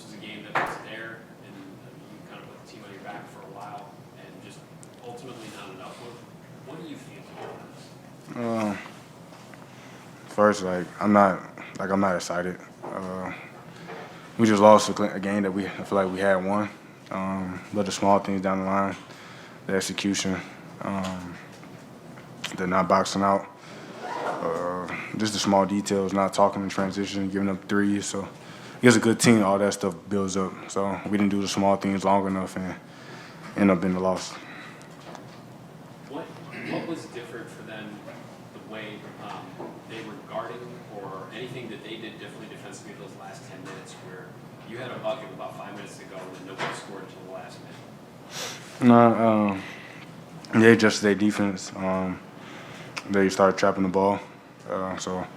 this was a game that was there, and you kind of put the team on your back for a while, and just ultimately not enough. What do you feel about this? First, I'm not excited. We just lost a game that I feel like we had won. But the small things down the line, the execution, the not boxing out, just the small details, not talking in transition, giving up threes. So it's a good team. All that stuff builds up. So we didn't do the small things long enough and end up in the loss. What was different for them, the way they were guarding, or anything that they did differently defensively those last 10 minutes, where you had a bucket with about 5 minutes to go and then nobody scored until the last minute? No, they adjusted their defense. They started trapping the ball, so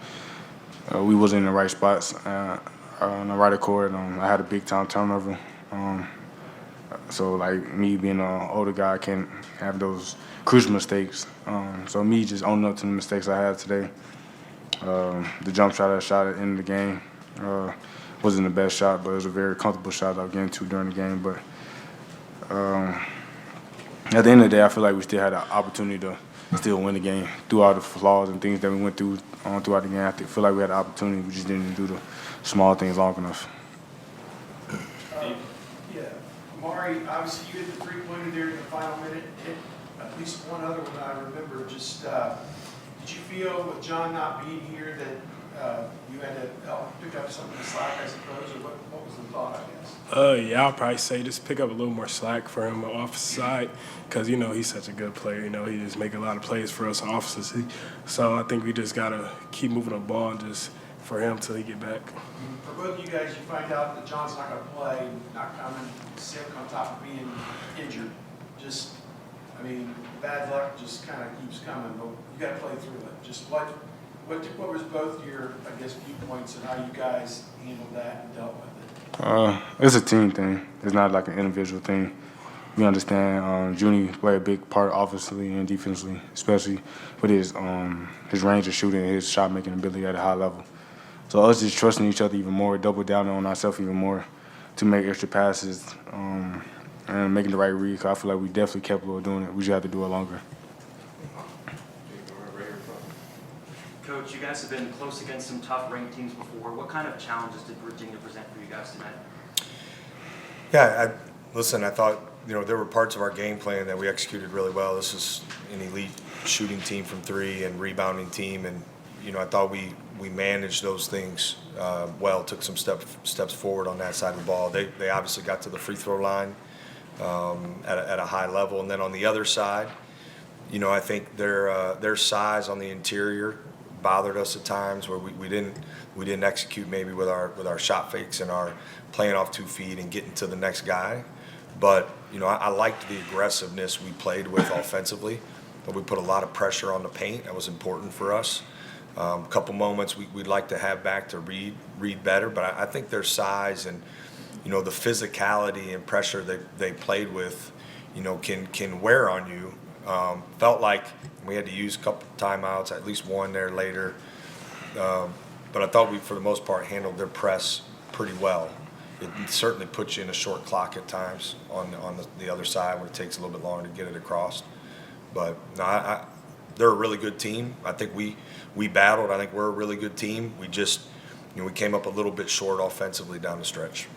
we wasn't in the right spots on the right accord. I had a big time turnover, so me being an older guy, I can't have those crucial mistakes. So me just owning up to the mistakes I had today. The jump shot I shot at the end of the game wasn't the best shot, but it was a very comfortable shot I was getting to during the game. But at the end of the day, I feel like we still had an opportunity to still win the game through all the flaws and things that we went through throughout the game. I feel like we had an opportunity. We just didn't do the small things long enough. Yeah, Amare, obviously you hit the three-pointer there in the final minute. Hit at least one other one I remember. Just did you feel with John not being here that you had to help pick up some of the slack, I suppose, or what was the thought, I guess? Yeah, I'll probably say just pick up a little more slack for him on the offensive side because, he's such a good player. He just make a lot of plays for us on offenses. So I think we just got to keep moving the ball and just for him till he get back. For both of you guys, you find out that John's not going to play, not coming, sick on top of being injured. Bad luck just kind of keeps coming, but you got to play through it. Just what was both your, I guess, viewpoints and how you guys handled that and dealt with it? It's a team thing. It's not like an individual thing. We understand Junie played a big part offensively and defensively, especially with his range of shooting and his shot-making ability at a high level. So us just trusting each other even more, double down on ourselves even more to make extra passes and making the right read. 'Cause I feel like we definitely capable of doing it. We just have to do it longer. Coach, you guys have been close against some tough ranked teams before. What kind of challenges did Virginia present for you guys tonight? Yeah, I thought, there were parts of our game plan that we executed really well. This is an elite shooting team from three and rebounding team, and, I thought we managed those things well, took some steps forward on that side of the ball. They obviously got to the free throw line at a high level, and then on the other side, I think their size on the interior bothered us at times where we didn't execute maybe with our shot fakes and our playing off 2 feet and getting to the next guy. But I liked the aggressiveness we played with offensively, but we put a lot of pressure on the paint. That was important for us. A couple moments we'd like to have back to read better, but I think their size and the physicality and pressure that they played with, can wear on you. Felt like we had to use a couple timeouts, at least one there later. But I thought we, for the most part, handled their press pretty well. It certainly puts you in a short clock at times on the other side where it takes a little bit longer to get it across. But no, they're a really good team. I think we battled. I think we're a really good team. We just, we came up a little bit short offensively down the stretch.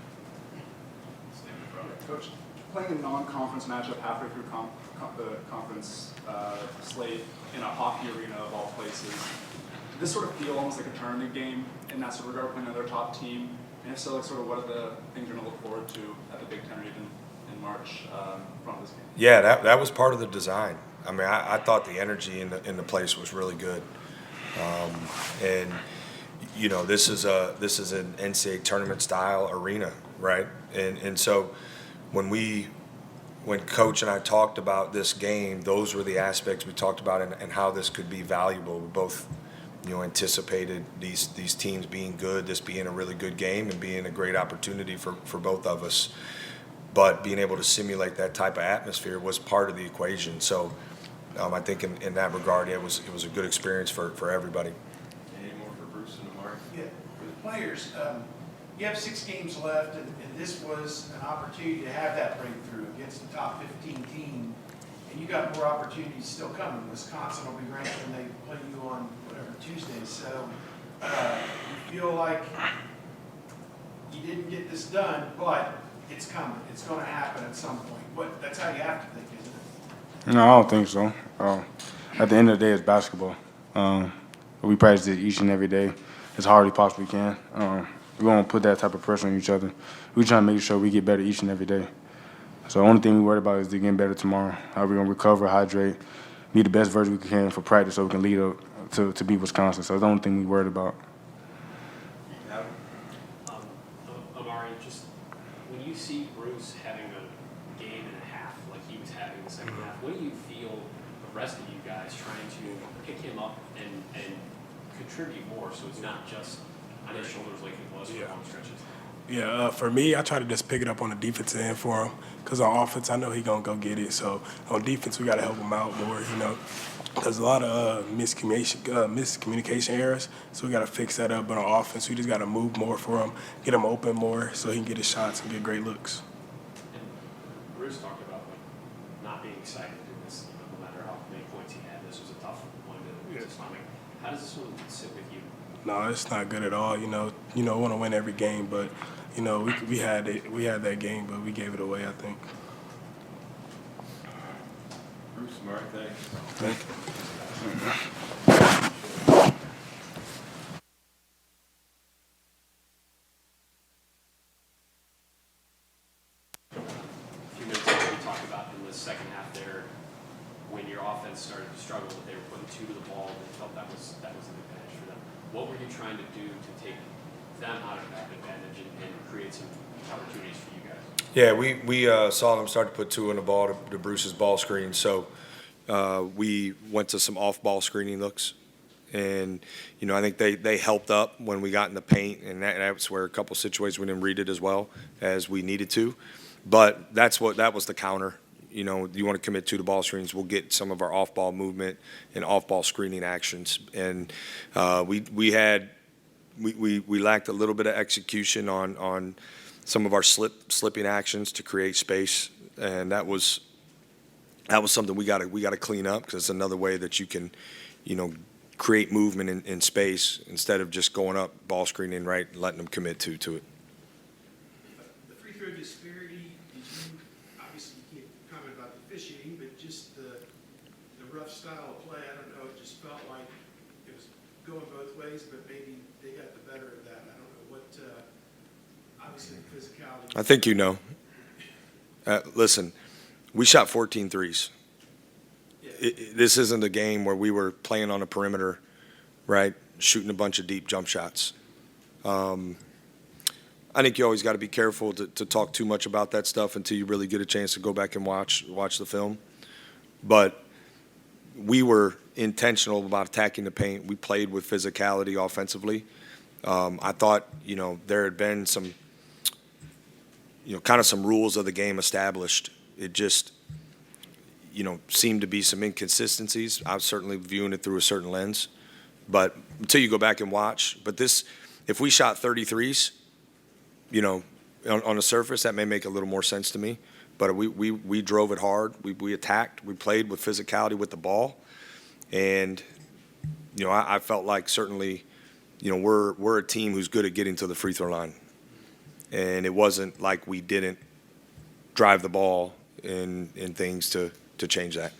Coach, playing a non-conference matchup halfway through the conference slate in a hockey arena of all places, did this sort of feel almost like a tournament game in that sort of regard, playing another top team? And if so, what are the things you're going to look forward to at the Big Ten or even in March from this game? Yeah, that was part of the design. I thought the energy in the place was really good, and this is an NCAA tournament style arena, right? And so when Coach and I talked about this game, those were the aspects we talked about and how this could be valuable. We both, anticipated these teams being good, this being a really good game and being a great opportunity for both of us. But being able to simulate that type of atmosphere was part of the equation. So I think in that regard, it was a good experience for everybody. Any more for Bruce and Amare? Yeah, for the players, you have 6 games left, and this was an opportunity to have that breakthrough against the top 15 team. And you got more opportunities still coming. Wisconsin will be ranked when they play you on whatever Tuesday. So you feel like you didn't get this done, but it's coming. It's going to happen at some point. That's how you have to think, isn't it? No, I don't think so. At the end of the day, it's basketball. We practice it each and every day as hard as we possibly can. We won't put that type of pressure on each other. We try to make sure we get better each and every day. So the only thing we worry about is getting better tomorrow. How we're gonna recover, hydrate, be the best version we can for practice, so we can lead up to beat Wisconsin. So it's the only thing we worried about. Amare, just when you see Bruce having a game and a half like he was having the second half, what do you feel the rest of you guys trying to pick him up and contribute more so it's not just on his shoulders like it was for long stretches? Yeah, for me, I try to just pick it up on the defensive end for him. Because on offense, I know he's going to go get it. So on defense, we got to help him out more, you know. There's a lot of miscommunication errors, so we got to fix that up. But on offense, we just got to move more for him, get him open more so he can get his shots and get great looks. And Bruce talked about not being excited to do this, no matter how many points he had. This was a tough one to stomach. How does this one sit with you? No, it's not good at all. You know, want to win every game, but you know, we had that game, but we gave it away, I think. Bruce, Amare, thanks. Thank you. A few minutes ago, we talked about in the second half there, when your offense started to struggle, that they were putting 2 to the ball, and they felt that was an advantage for them. What were you trying to do to take them out of that advantage and create some opportunities for you guys? Yeah, we saw them start to put 2 on the ball to Bruce's ball screen. So we went to some off-ball screening looks. And, you know, I think they helped up when we got in the paint, and that's where a couple situations we didn't read it as well as we needed to. But that was the counter. You know, you want to commit to the ball screens, we'll get some of our off-ball movement and off-ball screening actions. And we lacked a little bit of execution on some of our slipping actions to create space, and that was something we got to clean up, because it's another way that you can, you know, create movement in space instead of just going up ball screening right and letting them commit to it. The free throw disparity, did you, obviously you can't comment about the officiating, but just the rough style of play, I don't know, it just felt like it was going both ways, but maybe they got the better of that. I don't know what, obviously the physicality. I think you know. Listen, we shot 14 threes. This isn't a game where we were playing on a perimeter, right, shooting a bunch of deep jump shots. I think you always got to be careful to talk too much about that stuff until you really get a chance to go back and watch the film. But we were intentional about attacking the paint. We played with physicality offensively. I thought, you know, there had been some, you know, kind of some rules of the game established. It just, you know, seemed to be some inconsistencies. I was certainly viewing it through a certain lens. But until you go back and watch. But this, if we shot 33s, you know, on the surface, that may make a little more sense to me. But we drove it hard. We attacked. We played with physicality with the ball. And, you know, I felt like certainly, you know, we're a team who's good at getting to the free throw line. And it wasn't like we didn't drive the ball in things to change that.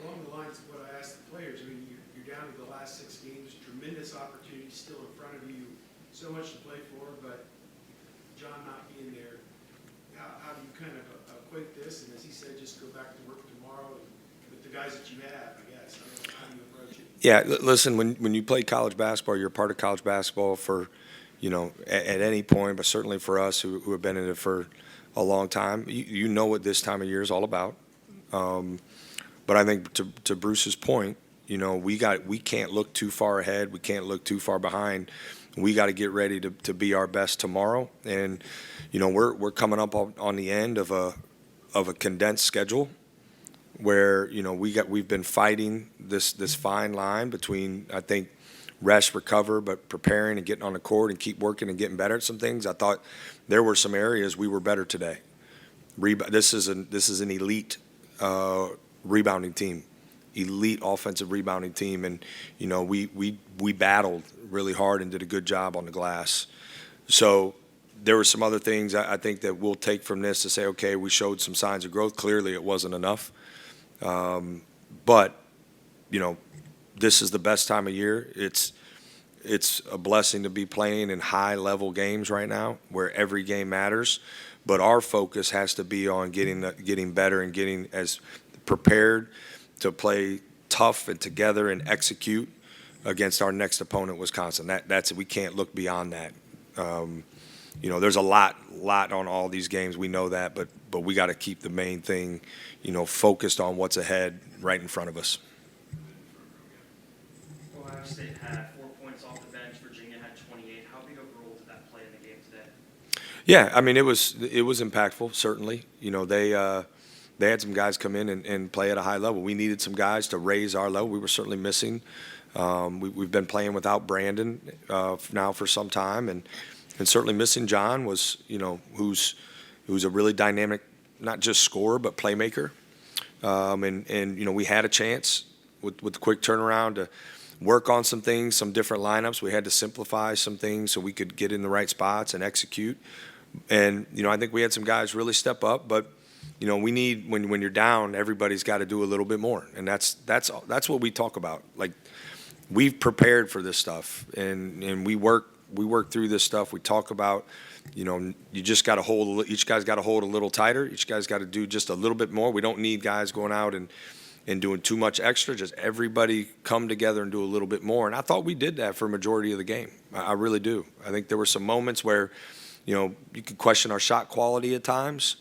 Along the lines of what I asked the players, I mean, you're down to the last 6 games, tremendous opportunities still in front of you, so much to play for, but John not being there, how do you kind of equate this? And as he said, just go back to work tomorrow with the guys that you have, I guess. I don't know, how do you approach it? Yeah, listen, when you play college basketball, you're a part of college basketball for, you know, at any point, but certainly for us who have been in it for a long time, you know what this time of year is all about. But I think to Bruce's point, you know, we can't look too far ahead. We can't look too far behind. We got to get ready to be our best tomorrow. And, you know, we're coming up on the end of a condensed schedule where, you know, we've been fighting this fine line between, I think, rest, recover, but preparing and getting on the court and keep working and getting better at some things. I thought there were some areas we were better today. This is an elite rebounding team, elite offensive rebounding team, and we battled really hard and did a good job on the glass. So there were some other things I think that we'll take from this to say, okay, we showed some signs of growth. Clearly, it wasn't enough, but this is the best time of year. It's a blessing to be playing in high-level games right now, where every game matters. But our focus has to be on getting better and getting as prepared to play tough and together and execute against our next opponent, Wisconsin. That's we can't look beyond that. There's a lot on all these games. We know that, but we got to keep the main thing, focused on what's ahead right in front of us. Ohio State had 4 points off the bench. Virginia had 28. How big of a role did that play in the game today? Yeah, I mean, it was impactful, certainly. They had some guys come in and play at a high level. We needed some guys to raise our level. We were certainly missing. We've been playing without Brandon now for some time, and certainly missing John was, who's a really dynamic, not just scorer, but playmaker. We had a chance with the quick turnaround to work on some things, some different lineups. We had to simplify some things so we could get in the right spots and execute. And, I think we had some guys really step up, but, we need, when you're down, everybody's got to do a little bit more. And that's what we talk about. Like, we've prepared for this stuff, and we work through this stuff. We talk about, you just got to hold, each guy's got to hold a little tighter. Each guy's got to do just a little bit more. We don't need guys going out and doing too much extra. Just everybody come together and do a little bit more. And I thought we did that for a majority of the game. I really do. I think there were some moments where, you could question our shot quality at times.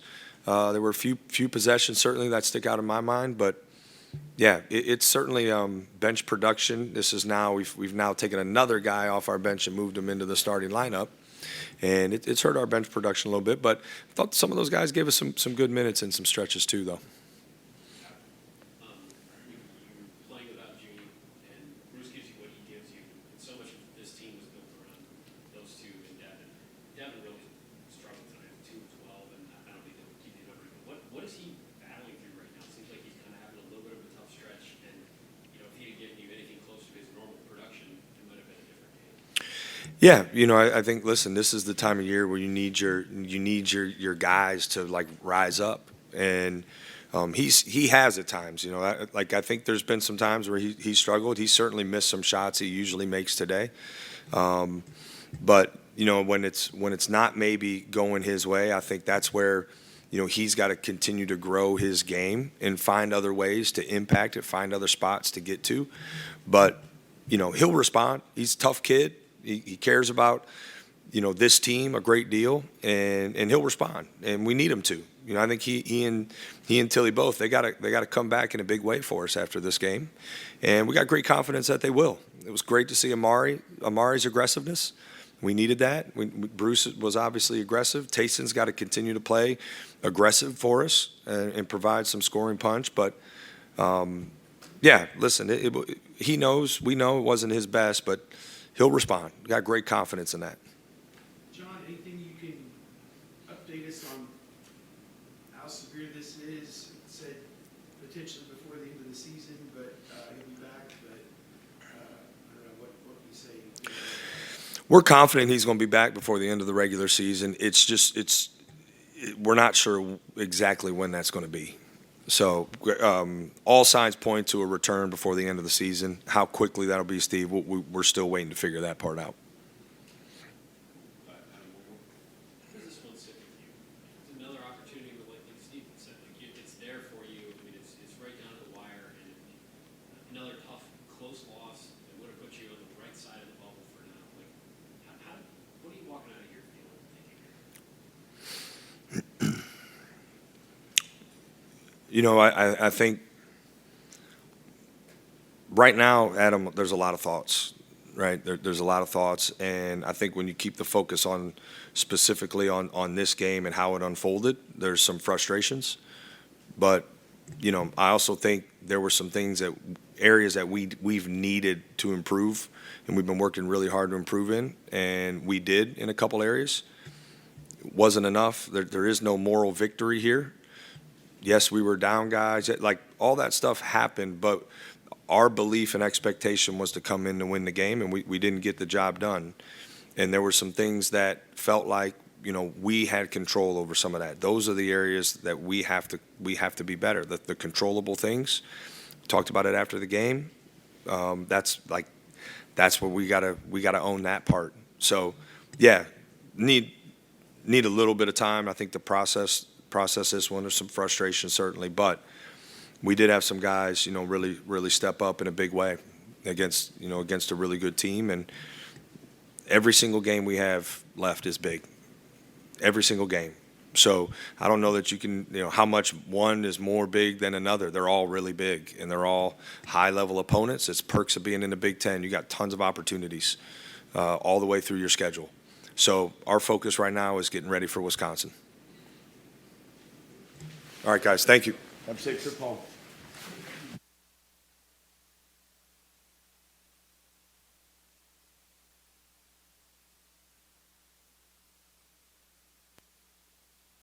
There were a few possessions certainly that stick out in my mind, but yeah, it's certainly bench production. This is now we've now taken another guy off our bench and moved him into the starting lineup, and it's hurt our bench production a little bit. But I thought some of those guys gave us some good minutes and some stretches too, though. You're playing without Junior, and Bruce gives you what he gives you. And so much of this team was built around those two and Devin. Devin really struggled tonight with 2 of 12, and I don't think he'll keep the number. But what is he battling through right now? It seems like he's kind of having a little bit of a tough stretch, and if he had given you anything close to his normal production, it might have been a different game. Yeah, I think, listen, this is the time of year where you need your guys to like rise up, and he has at times. I think there's been some times where he struggled. He certainly missed some shots he usually makes today, but when it's not maybe going his way, I think that's where he's got to continue to grow his game and find other ways to impact it, find other spots to get to, but he'll respond. He's a tough kid. He cares about, this team a great deal, and he'll respond, and we need him to. I think he and Tilly both, they got to come back in a big way for us after this game, and we got great confidence that they will. It was great to see Amare's aggressiveness. We needed that. Bruce was obviously aggressive. Tayson's got to continue to play aggressive for us and provide some scoring punch, but yeah, listen, we know it wasn't his best, but he'll respond. Got great confidence in that. John, anything you can update us on how severe this is? It said potentially before the end of the season, but he'll be back. But I don't know what we say. We're confident he's going to be back before the end of the regular season. We're not sure exactly when that's going to be. So all signs point to a return before the end of the season. How quickly that'll be, Steve, we're still waiting to figure that part out. But where does this one sit with you? It's another opportunity, but like Steve said, it's there for you. I mean, it's right down to the wire, and another tough, close loss that would have put you on the right side of the bubble for now. Like, what are you walking out of here feeling, thinking? I think right now, Adam, there's a lot of thoughts, right? There's a lot of thoughts, and I think when you keep the focus on specifically on this game and how it unfolded, there's some frustrations. But, I also think there were some things that areas that we've needed to improve, and we've been working really hard to improve in, and we did in a couple areas. It wasn't enough. There is no moral victory here. Yes, we were down guys. Like, all that stuff happened, but our belief and expectation was to come in to win the game, and we didn't get the job done. And there were some things that felt like, you know, we had control over some of that. Those are the areas that we have to be better. The controllable things. Talked about it after the game. That's where we gotta own that part. So, yeah, need a little bit of time. I think to process this one. There's some frustration certainly, but we did have some guys, you know, really step up in a big way against a really good team. And every single game we have left is big. Every single game. So I don't know that you can, you know, how much one is more big than another. They're all really big, and they're all high-level opponents. It's perks of being in the Big Ten. You got tons of opportunities all the way through your schedule. So our focus right now is getting ready for Wisconsin. All right, guys. Thank you. Have a safe trip home.